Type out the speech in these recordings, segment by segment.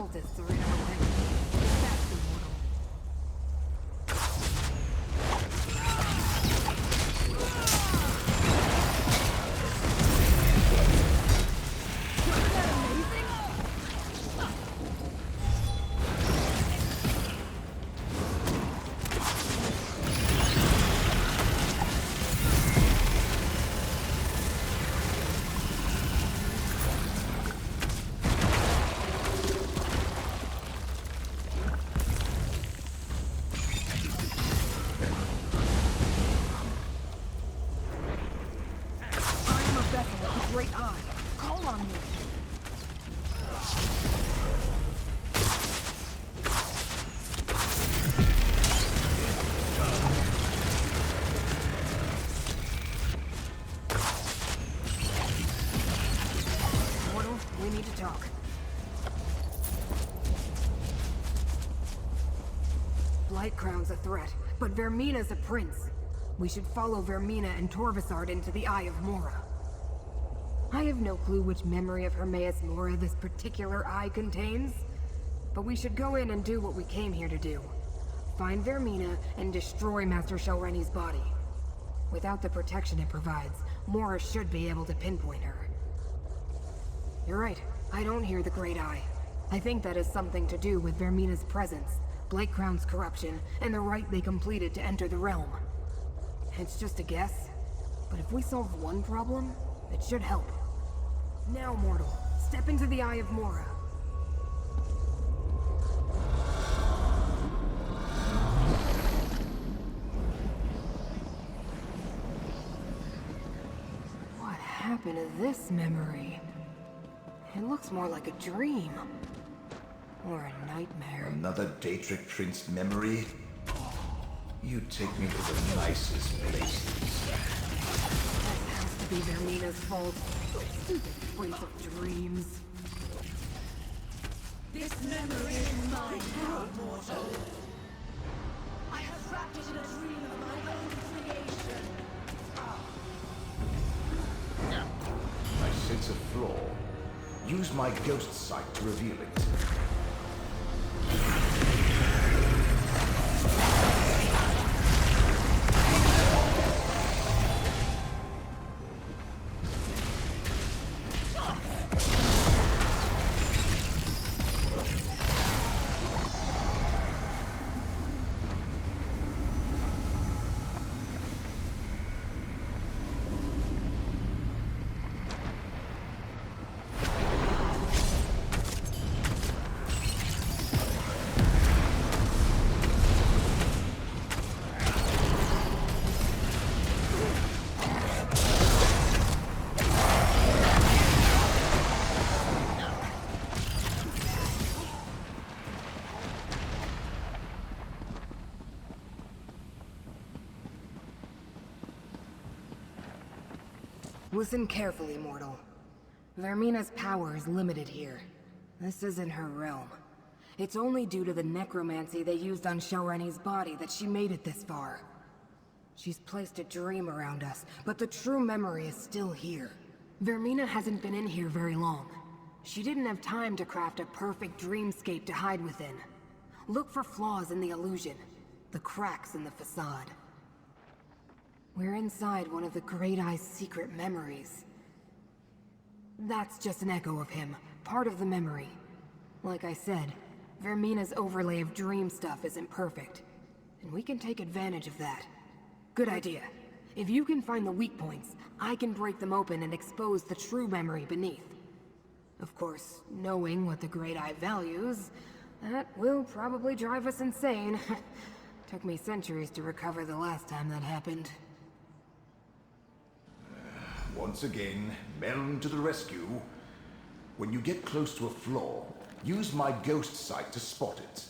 cultists are in our way. That's the mortal. Wasn't that amazing? Crown's a threat, but Vermina's a prince. We should follow Vermina and Torvasard into the Eye of Mora. I have no clue which memory of Hermaeus Mora this particular eye contains, but we should go in and do what we came here to do. Find Vermina and destroy Master Shalreni's body. Without the protection it provides, Mora should be able to pinpoint her. You're right, I don't hear the Great Eye. I think that is something to do with Vermina's presence, Blightcrown's corruption, and the rite they completed to enter the realm. It's just a guess, but if we solve one problem, it should help. Now, mortal, step into the Eye of Mora. What happened to this memory? It looks more like a dream. Or a nightmare. Another Daedric Prince memory? You take me to the nicest places. That has to be Vermina's fault. Stupid Prince of Dreams. This memory is mine now, mortal. I have wrapped it in a dream of my own creation. I sense a flaw. Use my ghost sight to reveal it. Listen carefully, mortal. Vermina's power is limited here. This isn't her realm. It's only due to the necromancy they used on Shalreni's body that she made it this far. She's placed a dream around us, but the true memory is still here. Vermina hasn't been in here very long. She didn't have time to craft a perfect dreamscape to hide within. Look for flaws in the illusion, the cracks in the facade. We're inside one of the Great Eye's secret memories. That's just an echo of him, part of the memory. Like I said, Vermina's overlay of dream stuff isn't perfect, and we can take advantage of that. Good idea. If you can find the weak points, I can break them open and expose the true memory beneath. Of course, knowing what the Great Eye values, that will probably drive us insane. Took me centuries to recover the last time that happened. Once again, Meln to the rescue. When you get close to a flaw, use my ghost sight to spot it.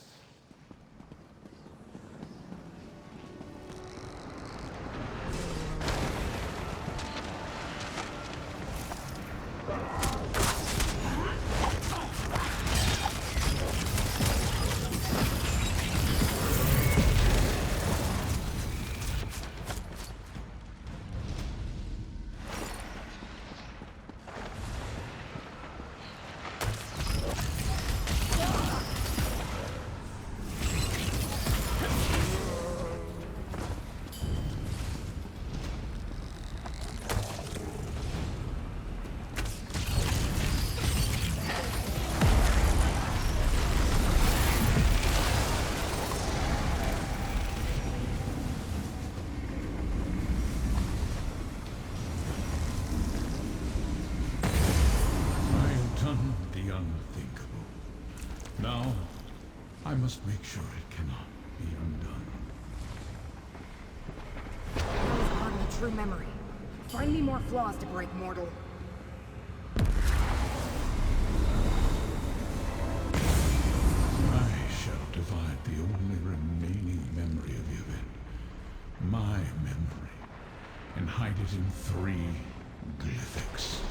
done the unthinkable. Now, I must make sure it cannot be undone. That was part of the true memory. Find me more flaws to break, mortal. I shall divide the only remaining memory of Yevon, my memory, and hide it in 3 glyphics.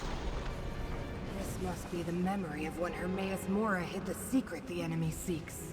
This must be the memory of when Hermaeus Mora hid the secret the enemy seeks.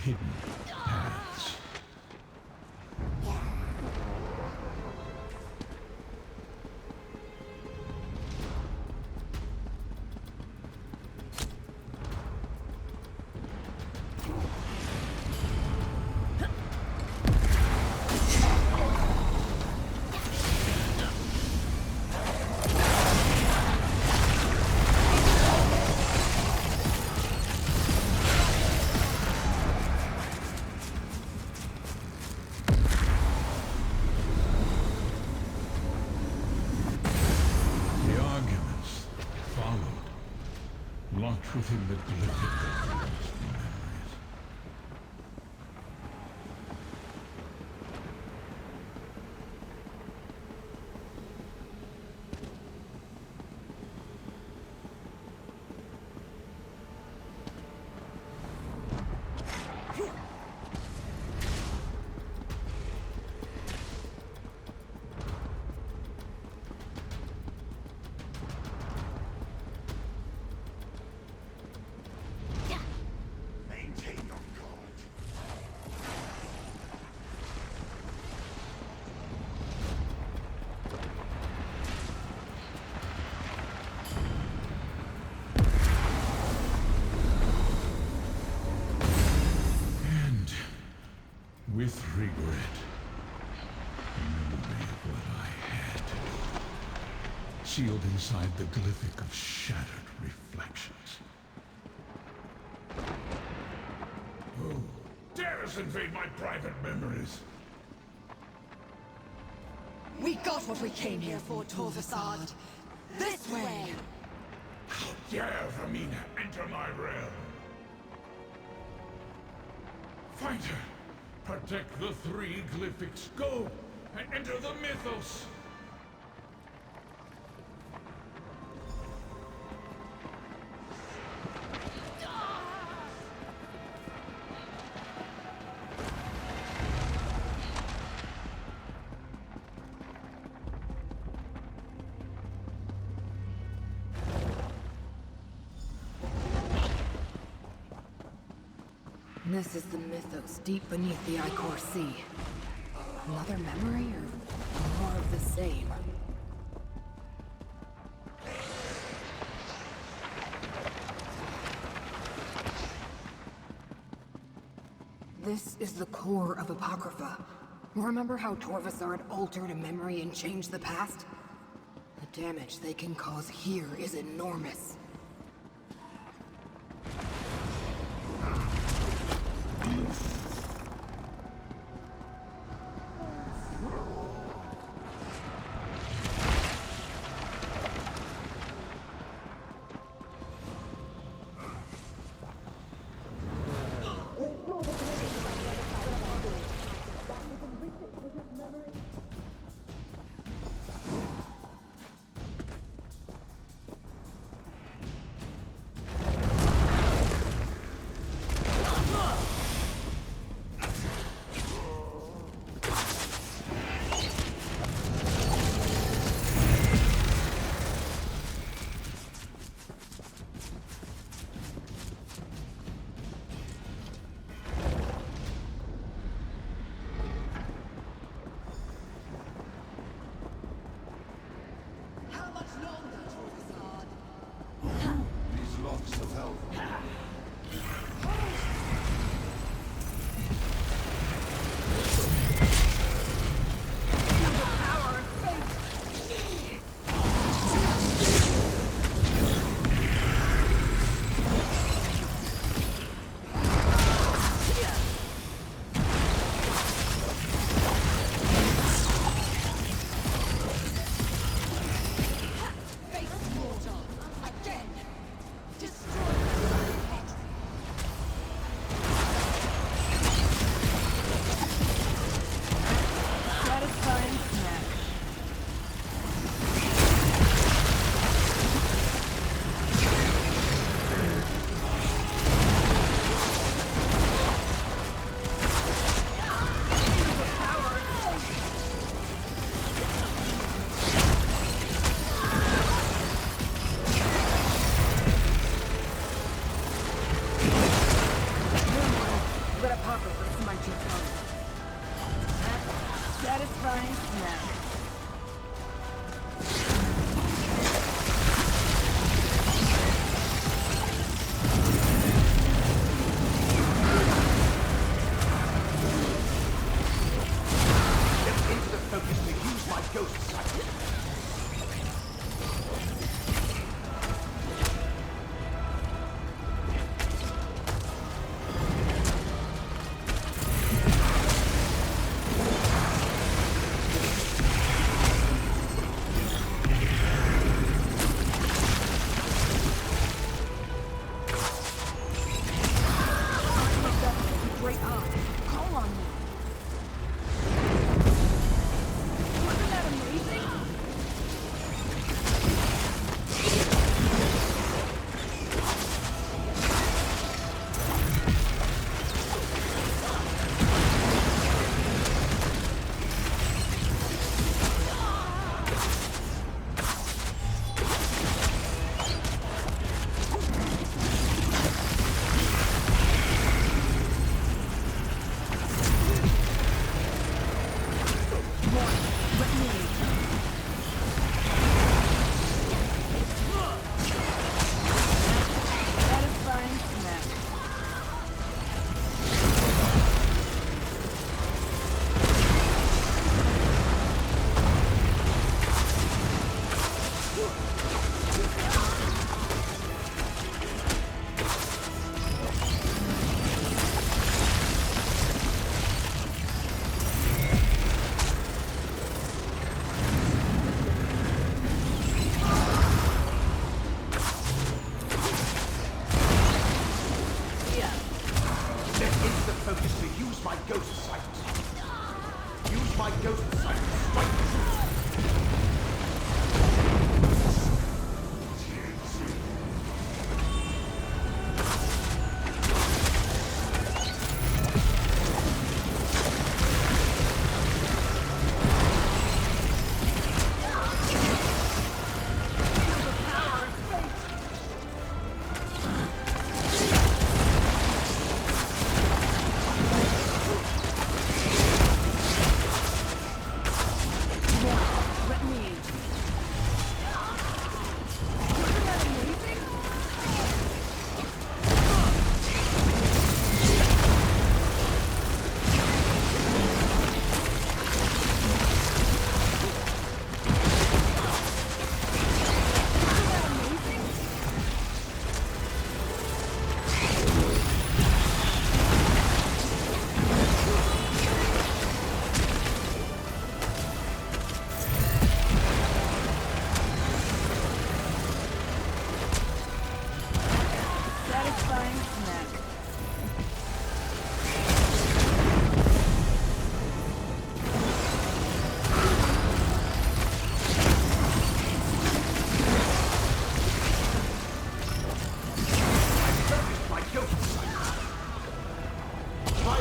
Hidden paths. Within the glyphic of lost memories. With regret, the memory of what I had to do, sealed inside the glyphic of shattered reflections. Who dares invade my private memories? We got what we came here for, Torvasad. This way! How dare Hermina enter my realm? Find her! Protect the 3 glyphics. Go and enter the mythos. This is the mythos deep beneath the Icor Sea. Another memory, or more of the same? This is the core of Apocrypha. Remember how Torvasard altered a memory and changed the past? The damage they can cause here is enormous.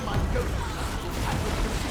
my ghost and will proceed.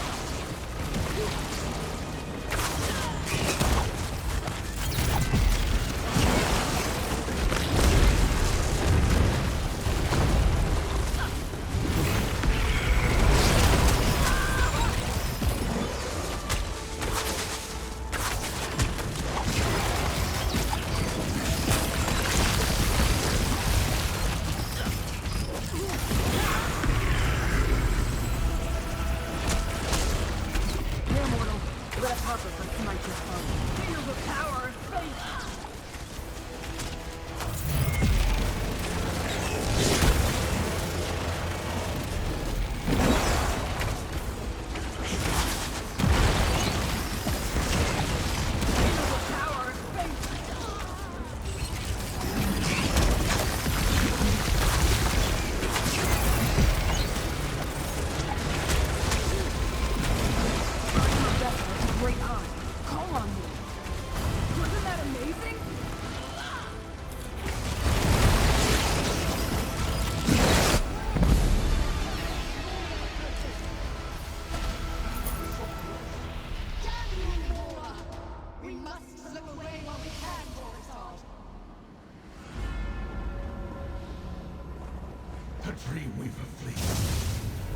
The Dreamweaver fleet.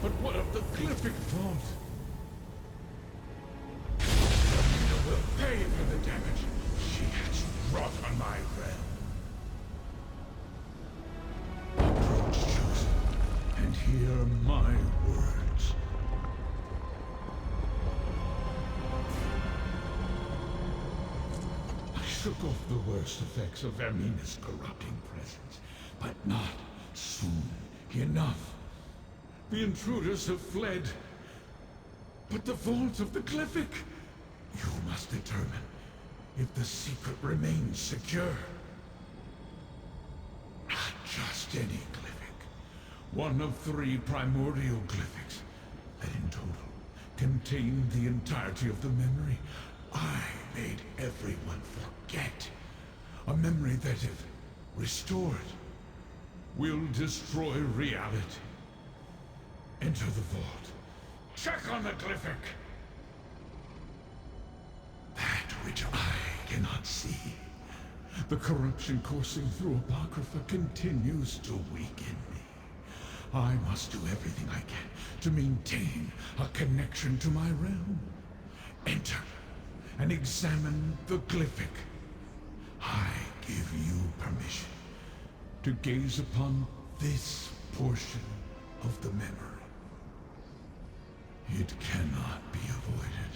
But what of the Glyphic vault? Hermina will pay for the damage she has wrought on my realm. Approach, chosen, and hear my words. I shook off the worst effects of Hermina's corrupting presence, but not soon enough. The intruders have fled. But the vault of the Glyphic! You must determine if the secret remains secure. Not just any Glyphic. One of 3 primordial Glyphics that in total contain the entirety of the memory I made everyone forget. A memory that, if restored, will destroy reality. Enter the vault. Check on the Glyphic. That which I cannot see. The corruption coursing through Apocrypha continues to weaken me. I must do everything I can to maintain a connection to my realm. Enter and examine the Glyphic. I give you permission to gaze upon this portion of the memory. It cannot be avoided.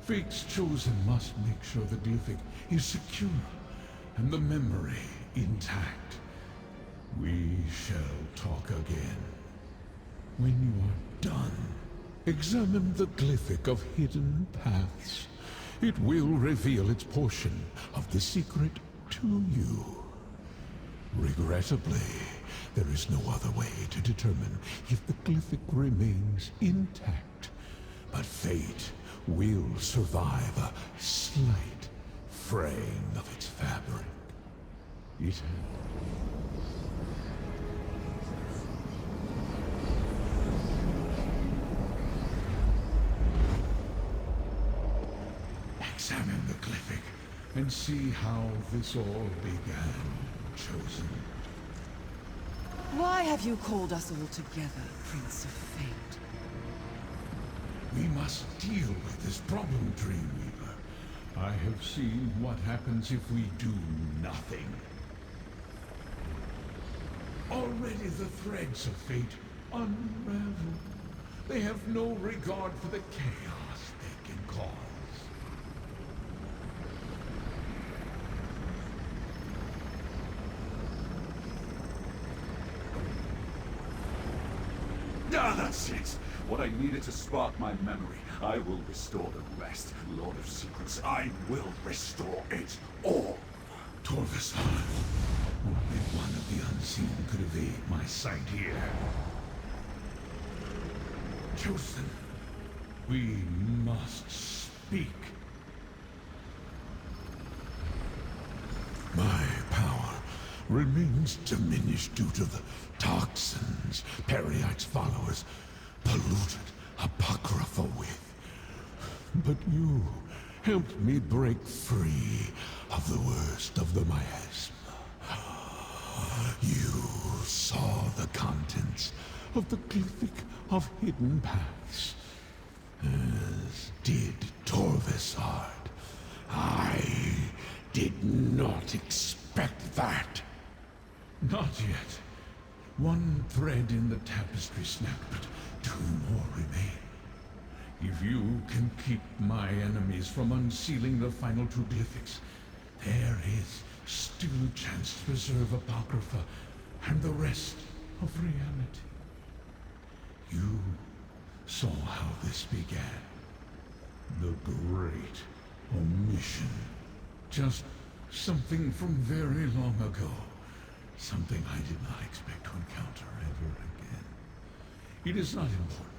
Fate's chosen must make sure the Glyphic is secure and the memory intact. We shall talk again. When you are done, examine the Glyphic of hidden paths. It will reveal its portion of the secret to you. Regrettably, there is no other way to determine if the Glyphic remains intact. But fate will survive a slight fraying of its fabric. It has. Examine the Glyphic and see how this all began, chosen. Why have you called us all together, Prince of Fate? We must deal with this problem, Dreamweaver. I have seen what happens if we do nothing. Already the threads of fate unravel. They have no regard for the chaos they can cause. That's it! What I needed to spark my memory, I will restore the rest. Lord of Secrets, I will restore it all! Torvason, only one of the unseen could evade my sight here. Chosen, we must speak. My power remains diminished due to the toxins Periite's followers pollute You helped me break free of the worst of the miasma. You saw the contents of the glyphic of hidden paths, as did Torvesard. I did not expect that. Not yet. One thread in the tapestry snapped, but 2 more remain. If you can keep my enemies from unsealing the final 2 glyphics, there is still a chance to preserve Apocrypha and the rest of reality. You saw how this began. The great omission. Just something from very long ago. Something I did not expect to encounter ever again. It is not important.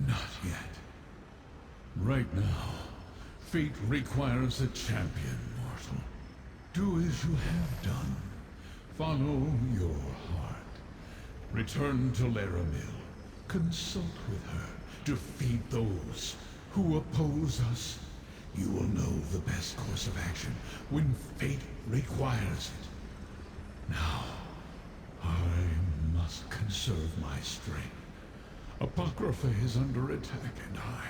Not yet. Right now, fate requires a champion, mortal. Do as you have done. Follow your heart. Return to Laramil. Consult with her. Defeat those who oppose us. You will know the best course of action when fate requires it. Now, I must conserve my strength. Apocrypha is under attack, and I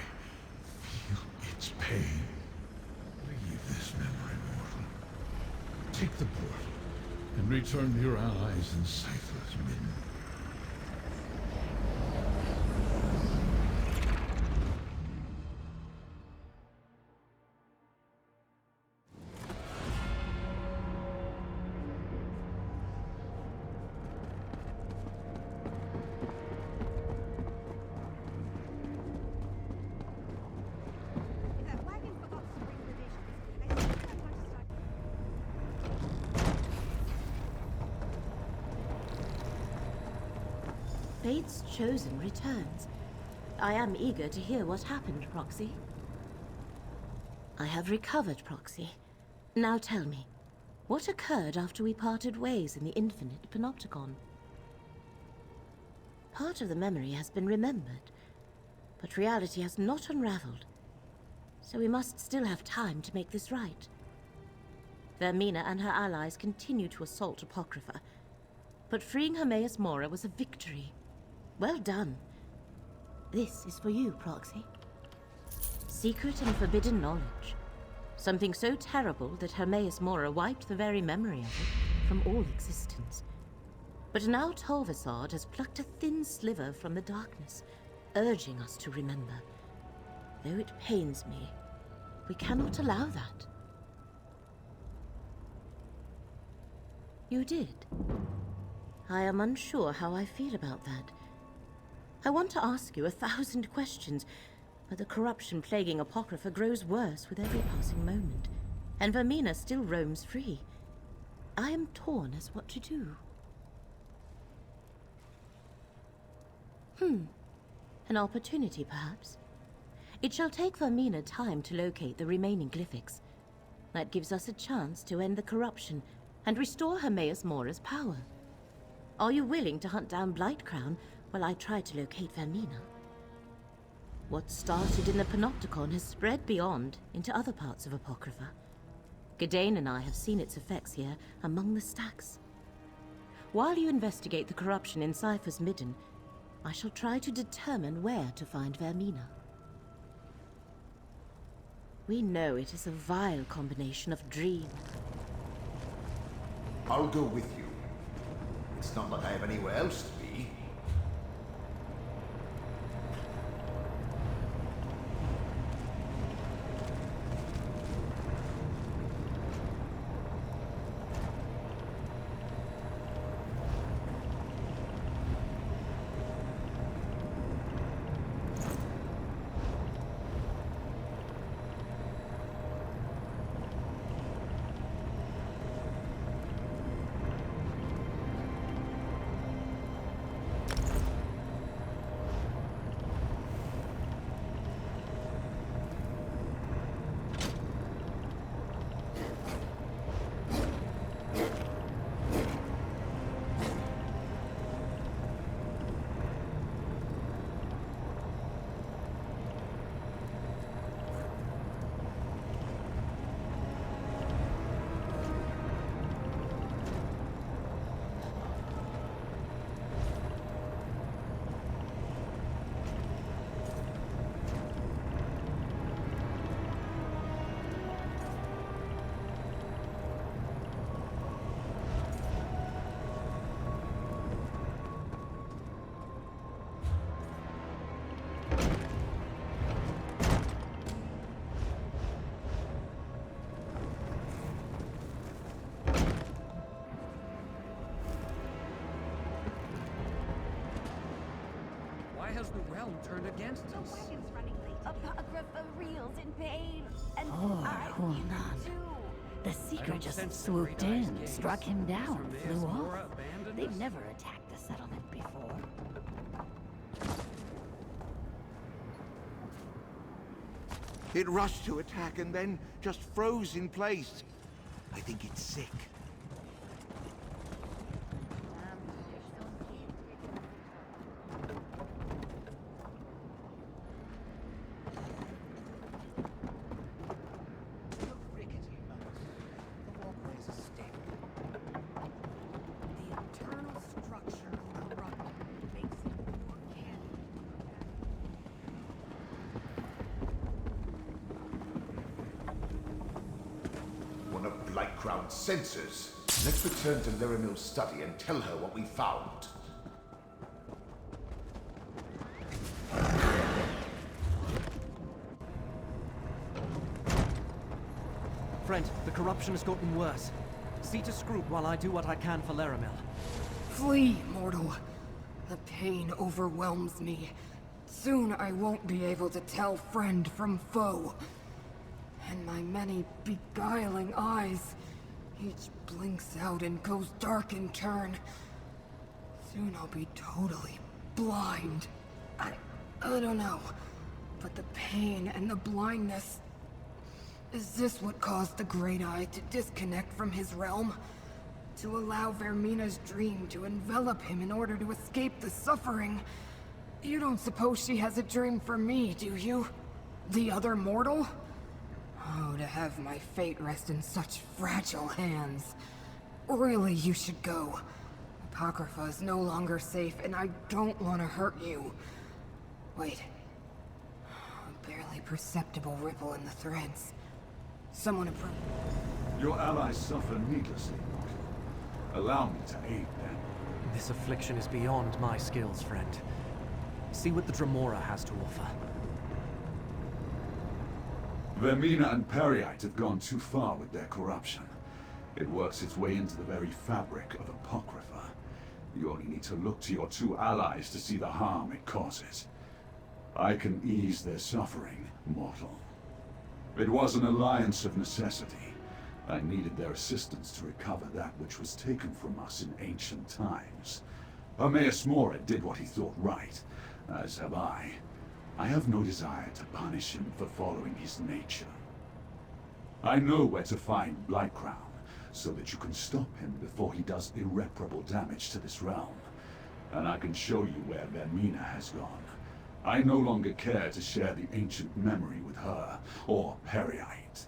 feel its pain. Leave this memory, mortal. Take the portal, and return to your allies in Cypher's Midden. Fate's Chosen returns. I am eager to hear what happened, Proxy. I have recovered, Proxy. Now tell me, what occurred after we parted ways in the Infinite Panopticon? Part of the memory has been remembered, but reality has not unraveled, so we must still have time to make this right. Vermina and her allies continue to assault Apocrypha, but freeing Hermaeus Mora was a victory. Well done. This is for you, Proxy. Secret and forbidden knowledge. Something so terrible that Hermaeus Mora wiped the very memory of it from all existence. But now Torvesard has plucked a thin sliver from the darkness, urging us to remember. Though it pains me, we cannot allow that. You did? I am unsure how I feel about that. I want to ask you 1,000 questions, but the corruption plaguing Apocrypha grows worse with every passing moment, and Vermina still roams free. I am torn as what to do. An opportunity, perhaps. It shall take Vermina time to locate the remaining glyphics. That gives us a chance to end the corruption and restore Hermaeus Mora's power. Are you willing to hunt down Blightcrown while I try to locate Vermina? What started in the Panopticon has spread beyond into other parts of Apocrypha. Gadain and I have seen its effects here among the stacks. While you investigate the corruption in Cypher's Midden, I shall try to determine where to find Vermina. We know it is a vile combination of dream. I'll go with you. It's not like I have anywhere else to be. has the realm turned against us? Apocrypha reels in pain, and Poor I Hulnan. too. The Seeker just swooped in, struck him down, flew off. They've never attacked the settlement before. It rushed to attack and then just froze in place. I think it's sick. Crown's sensors. Let's return to Leramil's study and tell her what we found. Friend, the corruption has gotten worse. See to Scroop while I do what I can for Leramil. Flee, mortal. The pain overwhelms me. Soon I won't be able to tell friend from foe. And my many beguiling eyes, each blinks out and goes dark in turn. Soon I'll be totally blind. I don't know. But the pain and the blindness... Is this what caused the Great Eye to disconnect from his realm? To allow Vermina's dream to envelop him in order to escape the suffering? You don't suppose she has a dream for me, do you? The other mortal? Oh, to have my fate rest in such fragile hands. Really, you should go. Apocrypha is no longer safe, and I don't want to hurt you. Wait. A barely perceptible ripple in the threads. Someone approach. Your allies suffer needlessly, mortal. Allow me to aid them. This affliction is beyond my skills, friend. See what the Dremora has to offer. Vermina and Periite have gone too far with their corruption. It works its way into the very fabric of Apocrypha. You only need to look to your two allies to see the harm it causes. I can ease their suffering, mortal. It was an alliance of necessity. I needed their assistance to recover that which was taken from us in ancient times. Hermaeus Mora did what he thought right, as have I. I have no desire to punish him for following his nature. I know where to find Blightcrown, so that you can stop him before he does irreparable damage to this realm. And I can show you where Vermina has gone. I no longer care to share the ancient memory with her, or Periite.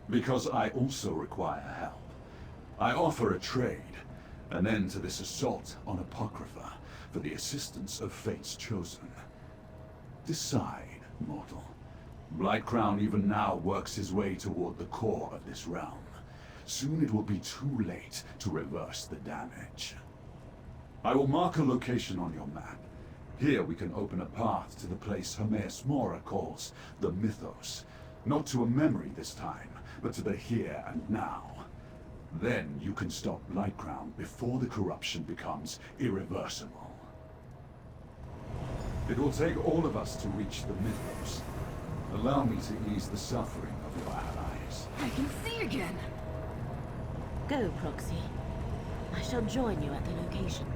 Because I also require help. I offer a trade, an end to this assault on Apocrypha, for the assistance of Fate's Chosen. Decide, mortal. Blightcrown even now works his way toward the core of this realm. Soon it will be too late to reverse the damage. I will mark a location on your map. Here we can open a path to the place Hermaeus Mora calls the Mythos. Not to a memory this time, but to the here and now. Then you can stop Blightcrown before the corruption becomes irreversible. It will take all of us to reach the Mythos. Allow me to ease the suffering of your allies. I can see again! Go, Proxy. I shall join you at the location.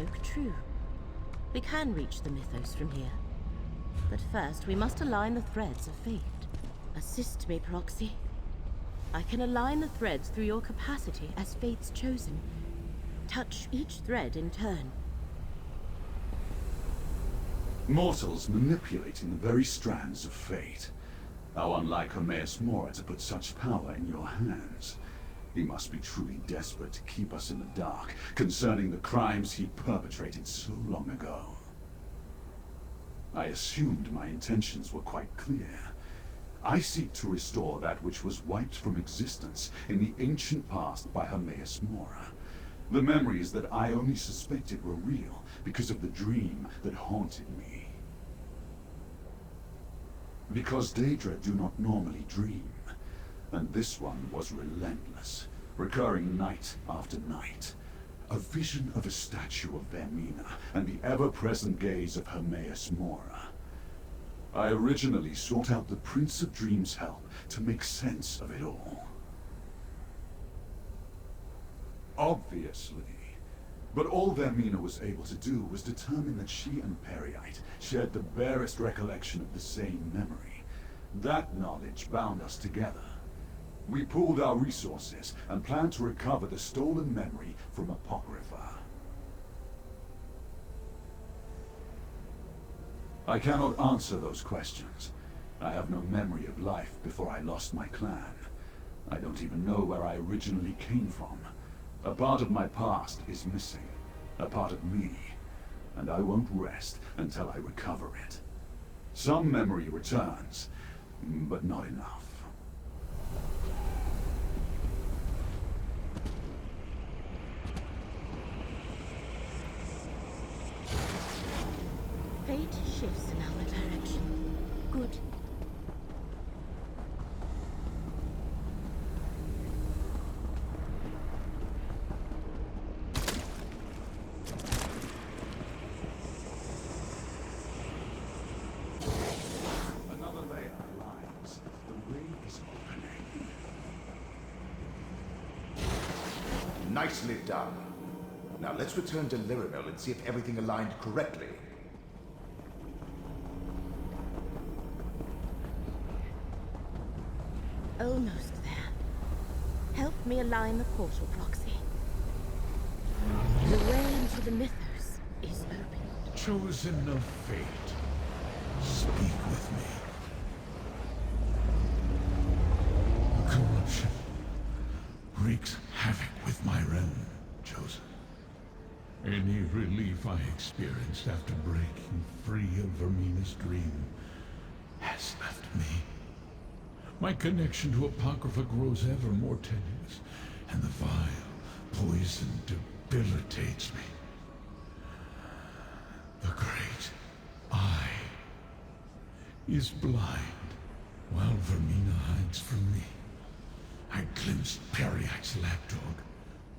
spoke true. We can reach the mythos from here. But first, we must align the threads of fate. Assist me, Proxy. I can align the threads through your capacity as fate's chosen. Touch each thread in turn. Mortals manipulating the very strands of fate. How unlike Hermaeus Mora to put such power in your hands. He must be truly desperate to keep us in the dark concerning the crimes he perpetrated so long ago. I assumed my intentions were quite clear. I seek to restore that which was wiped from existence in the ancient past by Hermaeus Mora. The memories that I only suspected were real because of the dream that haunted me. Because Daedra do not normally dream, and this one was relentless, recurring night after night. A vision of a statue of Vermina and the ever-present gaze of Hermaeus Mora. I originally sought out the Prince of Dreams' help to make sense of it all. Obviously. But all Vermina was able to do was determine that she and Periite shared the barest recollection of the same memory. That knowledge bound us together. We pooled our resources and planned to recover the stolen memory from Apocrypha. I cannot answer those questions. I have no memory of life before I lost my clan. I don't even know where I originally came from. A part of my past is missing. A part of me. And I won't rest until I recover it. Some memory returns, but not enough. Fate shifts in our direction. Good. Another layer aligns. The way is opening. Nicely done. Now let's return to Lirinel and see if everything aligned correctly. Almost there. Help me align the portal, Proxy. The way into the mythos is open. Chosen of fate, speak with me. Corruption wreaks havoc with my realm, Chosen. Any relief I experienced after breaking free of Vermina's dream has left me. My connection to Apocrypha grows ever more tenuous, and the vile poison debilitates me. The great Eye is blind, while Vermina hides from me. I glimpsed Periite's lapdog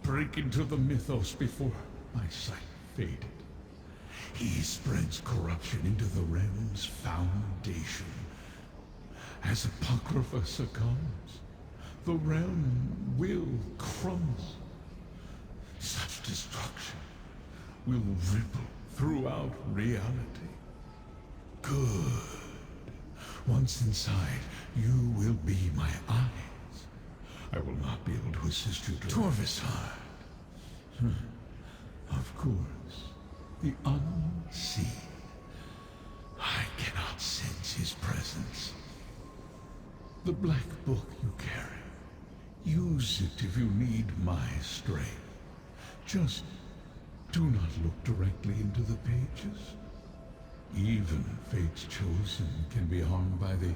break into the mythos before my sight faded. He spreads corruption into the realm's foundation. As Apocrypha succumbs, the realm will crumble. Such destruction will ripple throughout reality. Good. Once inside, you will be my eyes. I will not be able to assist you to Torvisard. Of course, the unseen. I cannot sense his presence. The black book you carry. Use it if you need my strength. Just do not look directly into the pages. Even Fate's Chosen can be harmed by the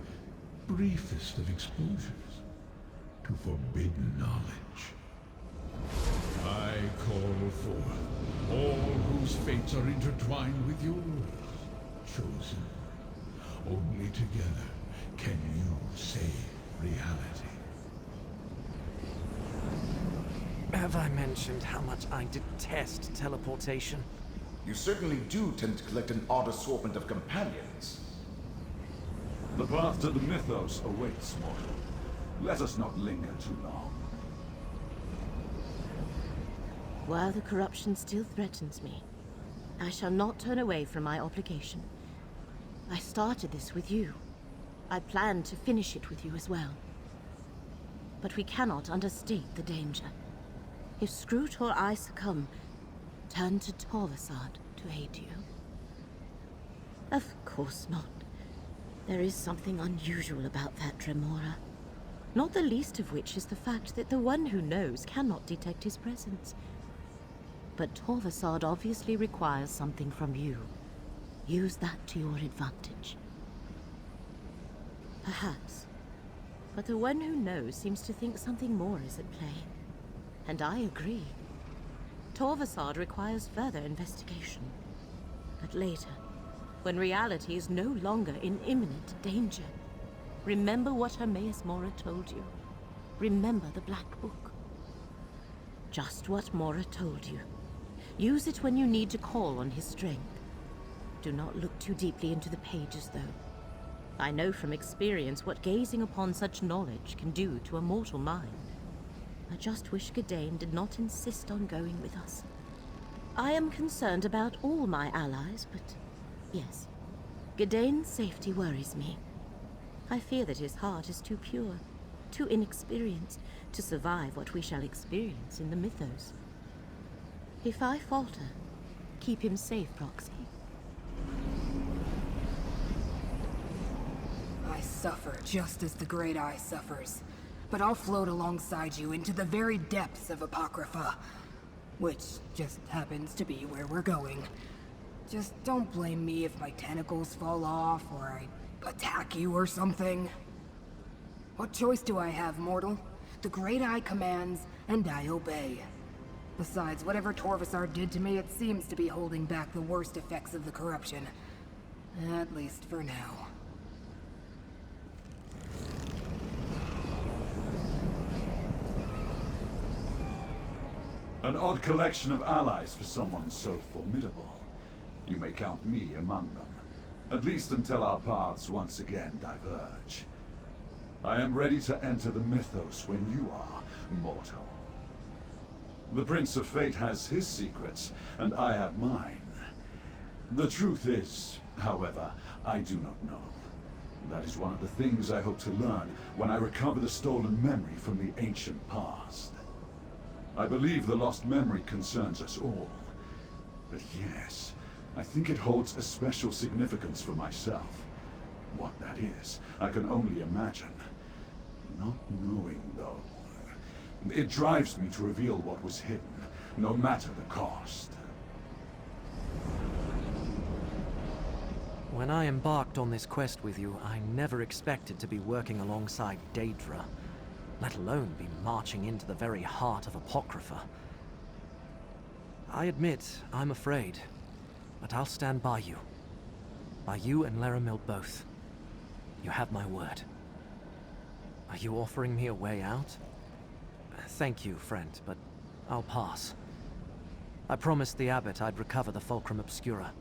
briefest of exposures to forbidden knowledge. I call forth all whose fates are intertwined with yours, Chosen. Only together can you save reality. Have I mentioned how much I detest teleportation? You certainly do tend to collect an odd assortment of companions. The path to the mythos awaits, mortal. Let us not linger too long. While the corruption still threatens me, I shall not turn away from my obligation. I started this with you. I plan to finish it with you as well. But we cannot understate the danger. If Scroot or I succumb, turn to Torvasad to aid you. Of course not. There is something unusual about that Dremora. Not the least of which is the fact that the one who knows cannot detect his presence. But Torvasad obviously requires something from you. Use that to your advantage. Perhaps. But the one who knows seems to think something more is at play. And I agree. Torvasad requires further investigation. But later, when reality is no longer in imminent danger, remember what Hermaeus Mora told you. Remember the Black Book. Just what Mora told you. Use it when you need to call on his strength. Do not look too deeply into the pages, though. I know from experience what gazing upon such knowledge can do to a mortal mind. I just wish Gadain did not insist on going with us. I am concerned about all my allies, but yes, Gadain's safety worries me. I fear that his heart is too pure, too inexperienced to survive what we shall experience in the mythos. If I falter, keep him safe, Roxy. I suffer just as the Great Eye suffers, but I'll float alongside you into the very depths of Apocrypha, which just happens to be where we're going. Just don't blame me if my tentacles fall off or I attack you or something. What choice do I have, mortal? The Great Eye commands, and I obey. Besides, whatever Torvasar did to me, it seems to be holding back the worst effects of the corruption. At least for now. An odd collection of allies for someone so formidable. You may count me among them, at least until our paths once again diverge. I am ready to enter the mythos when you are, mortal. The Prince of Fate has his secrets, and I have mine. The truth is, however, I do not know. That is one of the things I hope to learn when I recover the stolen memory from the ancient past. I believe the lost memory concerns us all. But yes, I think it holds a special significance for myself. What that is, I can only imagine. Not knowing, though. It drives me to reveal what was hidden, no matter the cost. When I embarked on this quest with you, I never expected to be working alongside Daedra, let alone be marching into the very heart of Apocrypha. I admit, I'm afraid, but I'll stand by you. By you and Laramil both. You have my word. Are you offering me a way out? Thank you, friend, but I'll pass. I promised the abbot I'd recover the Fulcrum Obscura,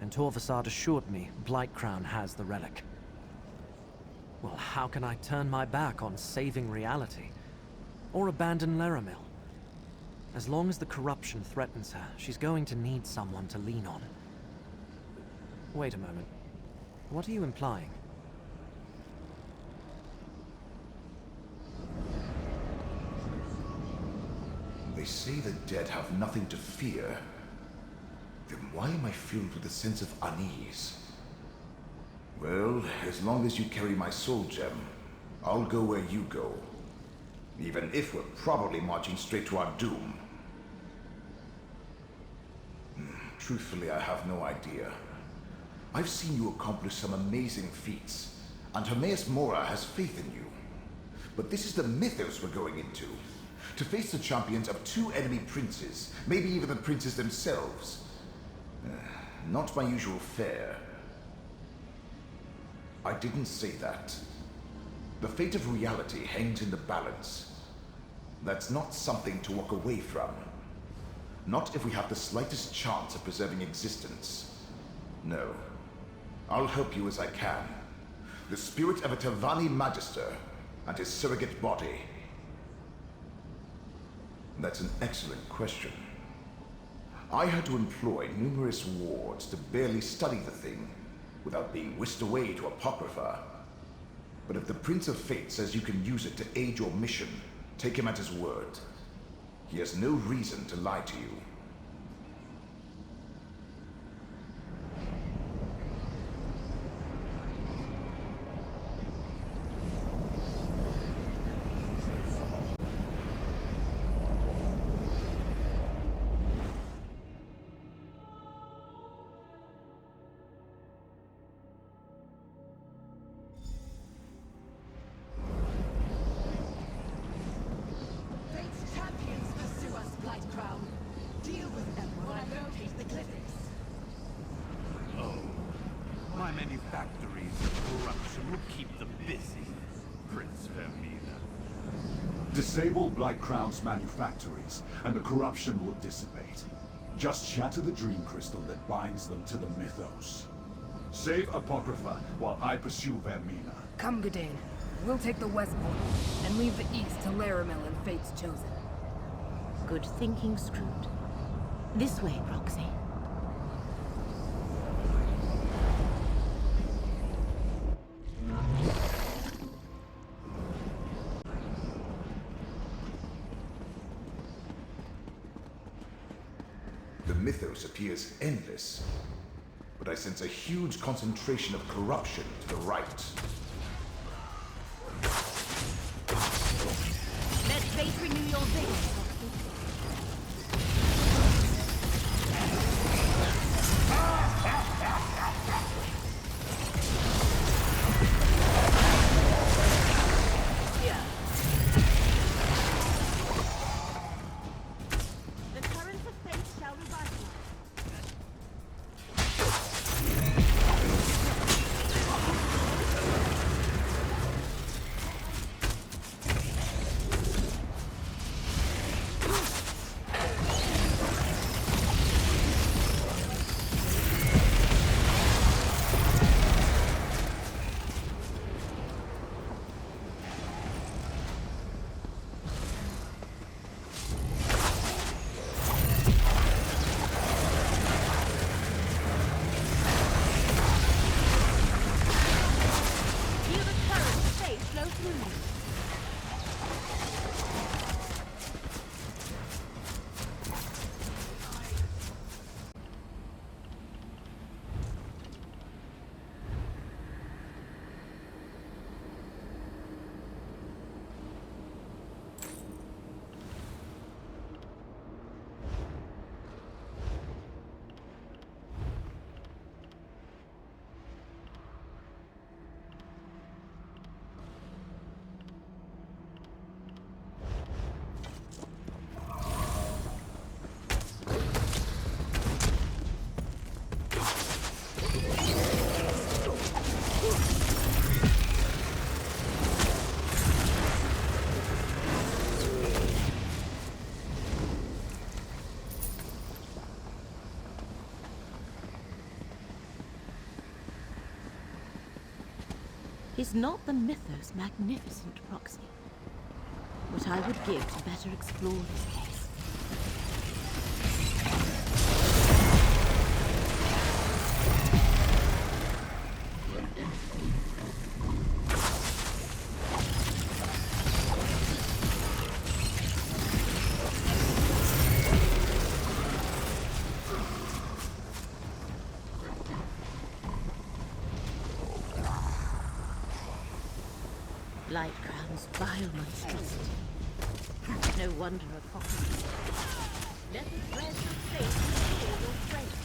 and Torvasad assured me Blightcrown has the relic. Well, how can I turn my back on saving reality? Or abandon Laramil? As long as the corruption threatens her, she's going to need someone to lean on. Wait a moment. What are you implying? They say the dead have nothing to fear. Then why am I filled with a sense of unease? Well, as long as you carry my soul gem, I'll go where you go. Even if we're probably marching straight to our doom. Truthfully, I have no idea. I've seen you accomplish some amazing feats, and Hermaeus Mora has faith in you. But this is the mythos we're going into. To face the champions of two enemy princes, maybe even the princes themselves. Not my usual fare. I didn't say that. The fate of reality hangs in the balance. That's not something to walk away from. Not if we have the slightest chance of preserving existence. No. I'll help you as I can. The spirit of a Telvanni Magister and his surrogate body. That's an excellent question. I had to employ numerous wards to barely study the thing, without being whisked away to Apocrypha. But if the Prince of Fate says you can use it to aid your mission, take him at his word. He has no reason to lie to you. Fate's champions pursue us, Blight Crown. Deal with them while I locate the glyphics. Oh, my manufactories of corruption will keep them busy, Prince Hermaeus. Disable Blight Crown's manufactories, and the corruption will dissipate. Just shatter the dream crystal that binds them to the mythos. Save Apocrypha while I pursue Hermaeus. Come, Gadain. We'll take the west portal, and leave the east to Laramil and Fate's Chosen. Good thinking, Scroot. This way, Proxy. The mythos appears endless, but I sense a huge concentration of corruption to the right. Let fate renew your veins, Proxy. The currents of fate shall revitalize. Feel the currents of fate flow through you. Is not the mythos magnificent, Proxy? What I would give to better explore this case. Light Crown's vile monstrosity. No wonder Apocrypha. Let the threads of fate restore your strength.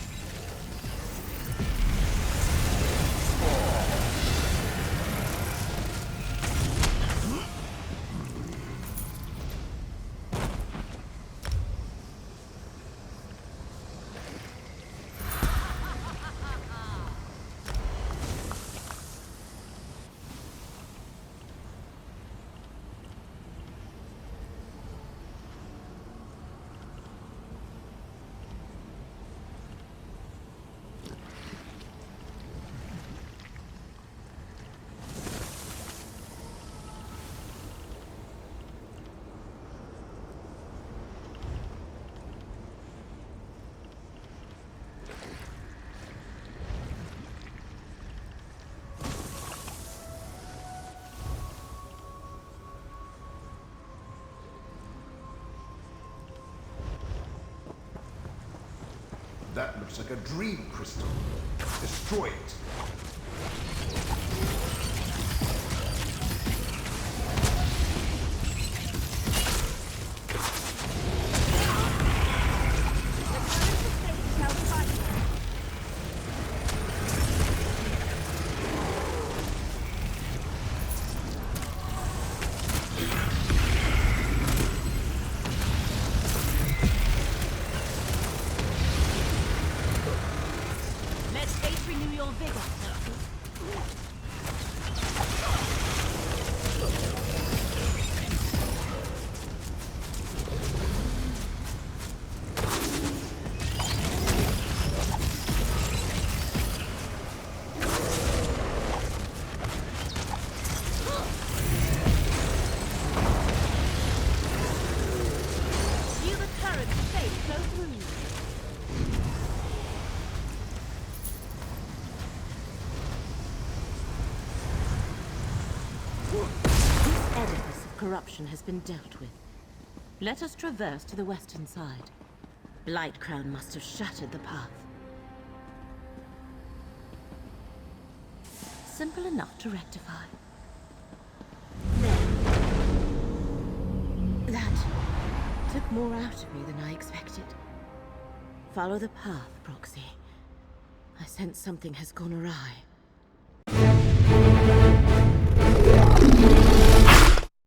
looks like a dream crystal. Destroy it. Corruption has been dealt with. Let us traverse to the western side. Blightcrown must have shattered the path. Simple enough to rectify. There. That took more out of me than I expected. Follow the path, Proxy. I sense something has gone awry.